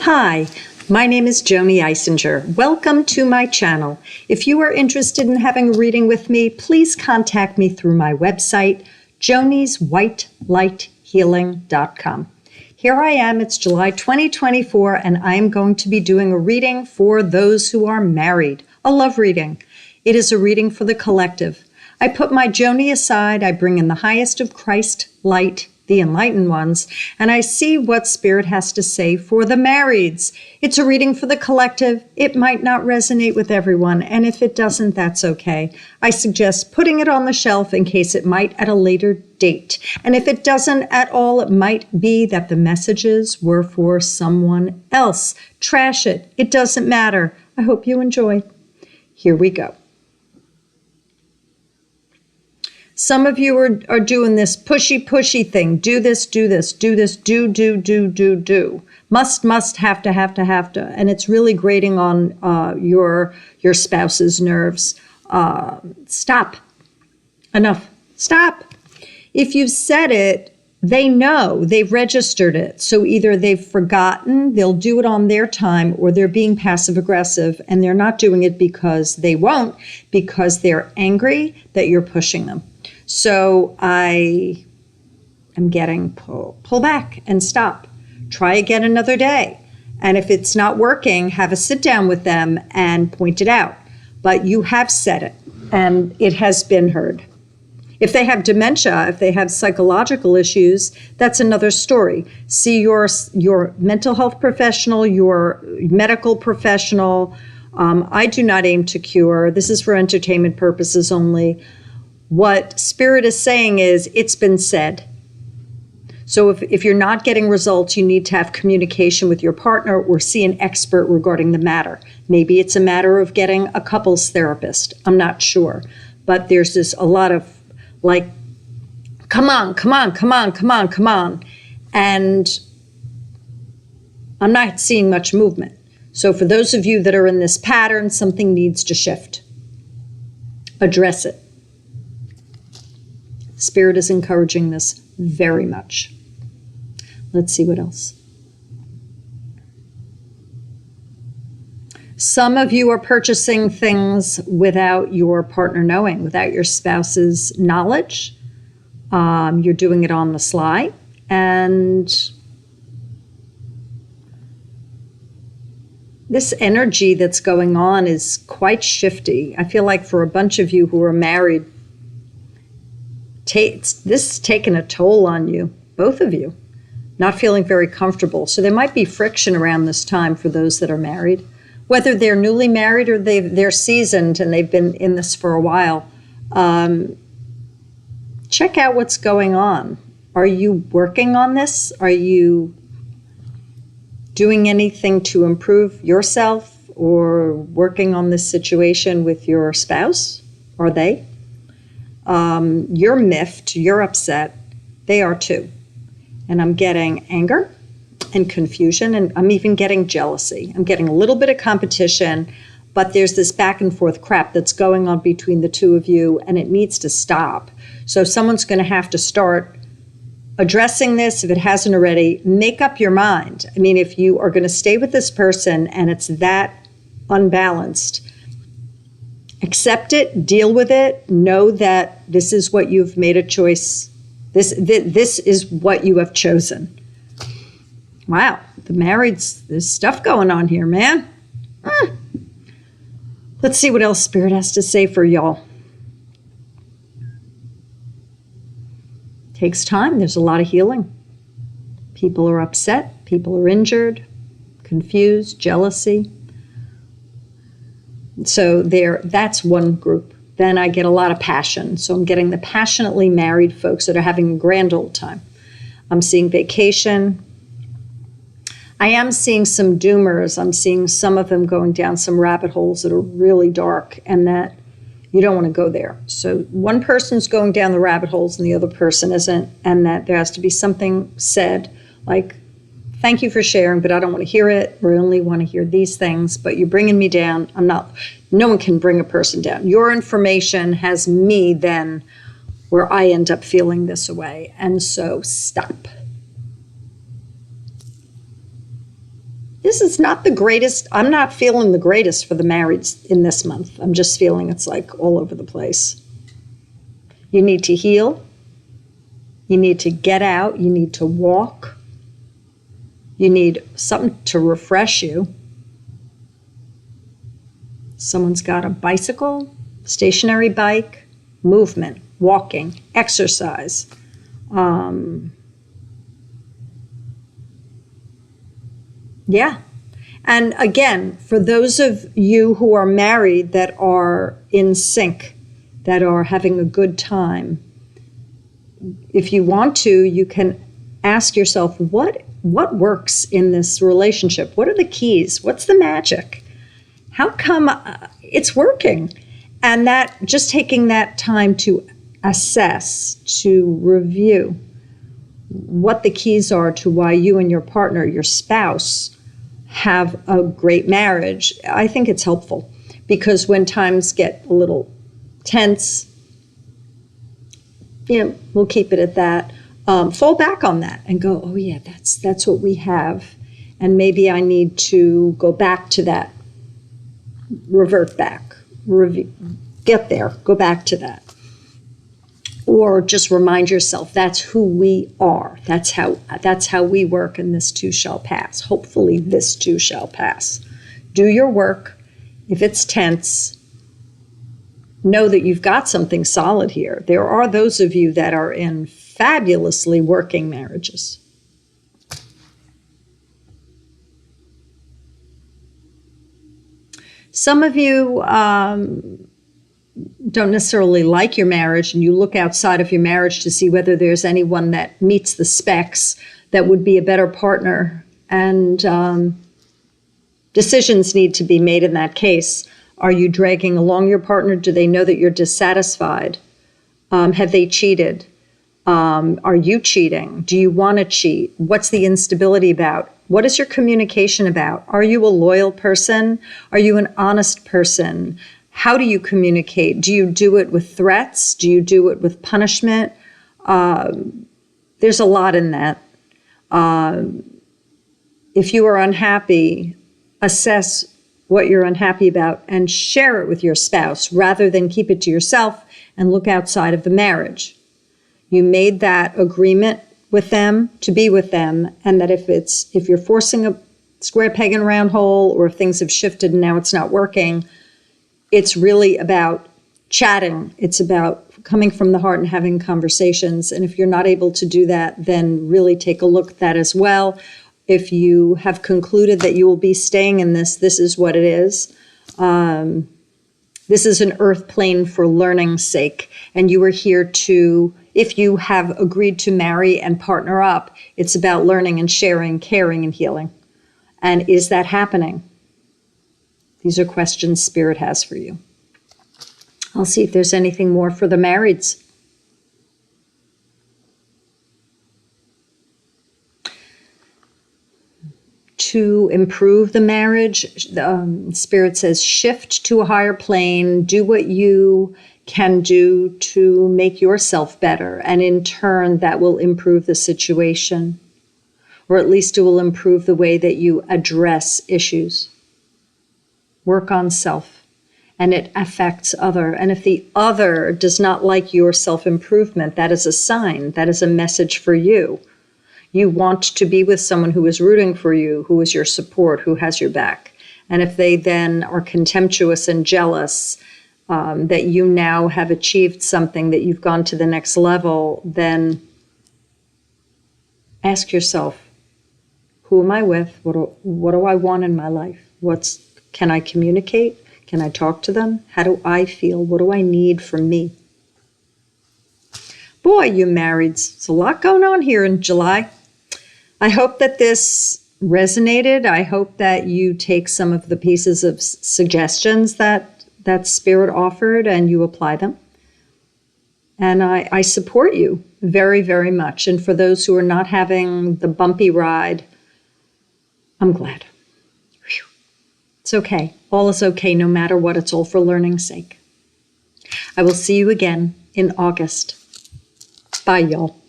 Hi, my name is Joanie Eisinger. Welcome to my channel. If you are interested in having a reading with me, please contact me through my website, jonieswhitelighthealing.com. Here I am, it's July 2024, and I am going to be doing a reading for those who are married, a love reading. It is a reading for the collective. I put my Joanie aside, I bring in the highest of Christ light, the enlightened ones, and I see what Spirit has to say for the marrieds. It's a reading for the collective. It might not resonate with everyone, and if it doesn't, that's okay. I suggest putting it on the shelf in case it might at a later date. And if it doesn't at all, it might be that the messages were for someone else. Trash it. It doesn't matter. I hope you enjoy. Here we go. Some of you are doing this pushy thing. Do this, do this, do this, do. Must, have to. And it's really grating on your spouse's nerves. Stop. Enough. Stop. If you've said it, they know. They've registered it. So either they've forgotten, they'll do it on their time, or they're being passive-aggressive, and they're not doing it because they won't, because they're angry that you're pushing them. So I am getting pull back and stop. Try again another day. And if it's not working, have a sit down with them and point it out. But you have said it, and it has been heard. If they have dementia, if they have psychological issues, that's another story. See your mental health professional, your medical professional. I do not aim to cure. This is for entertainment purposes only. What Spirit is saying is, it's been said. So if you're not getting results, you need to have communication with your partner or see an expert regarding the matter. Maybe it's a matter of getting a couples therapist. I'm not sure. But there's a lot of like, come on. And I'm not seeing much movement. So for those of you that are in this pattern, something needs to shift. Address it. Spirit is encouraging this very much. Let's see what else. Some of you are purchasing things without your partner knowing, without your spouse's knowledge. You're doing it on the sly. And this energy that's going on is quite shifty. I feel like for a bunch of you who are married, this is taking a toll on you, both of you, not feeling very comfortable. So there might be friction around this time for those that are married, whether they're newly married or they're seasoned and they've been in this for a while. Check out what's going on. Are you working on this? Are you doing anything to improve yourself or working on this situation with your spouse? Are they? You're miffed, you're upset, they are too. And I'm getting anger and confusion, and I'm even getting jealousy. I'm getting a little bit of competition, but there's this back and forth crap that's going on between the two of you, and it needs to stop. So someone's going to have to start addressing this. If it hasn't already, make up your mind. I mean, if you are going to stay with this person and it's that unbalanced, accept it, deal with it, know that this is what you've made a choice. This is what you have chosen. Wow, the marrieds, there's stuff going on here, man. Let's see what else Spirit has to say for y'all. Takes time. There's a lot of healing. People are upset. People are injured, confused, jealousy. So that's one group. Then I get a lot of passion. So I'm getting the passionately married folks that are having a grand old time. I'm seeing vacation. I am seeing some doomers. I'm seeing some of them going down some rabbit holes that are really dark and that you don't want to go there. So one person's going down the rabbit holes and the other person isn't, and that there has to be something said like, thank you for sharing, but I don't want to hear it. I only want to hear these things, but you're bringing me down. No one can bring a person down. Your information has me then where I end up feeling this way. And so stop. This is not the greatest. I'm not feeling the greatest for the marrieds in this month. I'm just feeling it's like all over the place. You need to heal. You need to get out. You need to walk. You need something to refresh you. Someone's got a bicycle, stationary bike, movement, walking, exercise. Yeah. And again, for those of you who are married that are in sync, that are having a good time, if you want to, you can ask yourself, what works in this relationship? What are the keys? What's the magic? How come it's working? And that, just taking that time to assess, to review what the keys are to why you and your partner, your spouse, have a great marriage, I think it's helpful. Because when times get a little tense, we'll keep it at that. Fall back on that and go, oh yeah, that's what we have. And maybe I need to go back to that, revert back, get there, go back to that. Or just remind yourself that's who we are. That's how we work, and this too shall pass. Hopefully this too shall pass. Do your work. If it's tense, know that you've got something solid here. There are those of you that are in fabulously working marriages. Some of you don't necessarily like your marriage, and you look outside of your marriage to see whether there's anyone that meets the specs that would be a better partner. And decisions need to be made in that case. Are you dragging along your partner? Do they know that you're dissatisfied? Have they cheated? Are you cheating? Do you want to cheat? What's the instability about? What is your communication about? Are you a loyal person? Are you an honest person? How do you communicate? Do you do it with threats? Do you do it with punishment? There's a lot in that. If you are unhappy, assess what you're unhappy about and share it with your spouse rather than keep it to yourself and look outside of the marriage. You made that agreement with them to be with them, and that if you're forcing a square peg in a round hole, or if things have shifted and now it's not working, it's really about chatting. It's about coming from the heart and having conversations. And if you're not able to do that, then really take a look at that as well. If you have concluded that you will be staying in this is what it is. This is an earth plane for learning's sake. And you are here to, if you have agreed to marry and partner up, it's about learning and sharing, caring and healing. And is that happening? These are questions Spirit has for you. I'll see if there's anything more for the marrieds. To improve the marriage, Spirit says shift to a higher plane, do what you can do to make yourself better, and in turn that will improve the situation, or at least it will improve the way that you address issues. Work on self, and it affects other. And if the other does not like your self-improvement, that is a sign, that is a message for you. You want to be with someone who is rooting for you, who is your support, who has your back. And if they then are contemptuous and jealous that you now have achieved something, that you've gone to the next level, then ask yourself, who am I with? What do I want in my life? Can I communicate? Can I talk to them? How do I feel? What do I need from me? Boy, you marrieds, there's a lot going on here in July. I hope that this resonated. I hope that you take some of the pieces of suggestions that Spirit offered and you apply them. And I support you very, very much. And for those who are not having the bumpy ride, I'm glad. Whew. It's okay. All is okay, no matter what. It's all for learning's sake. I will see you again in August. Bye, y'all.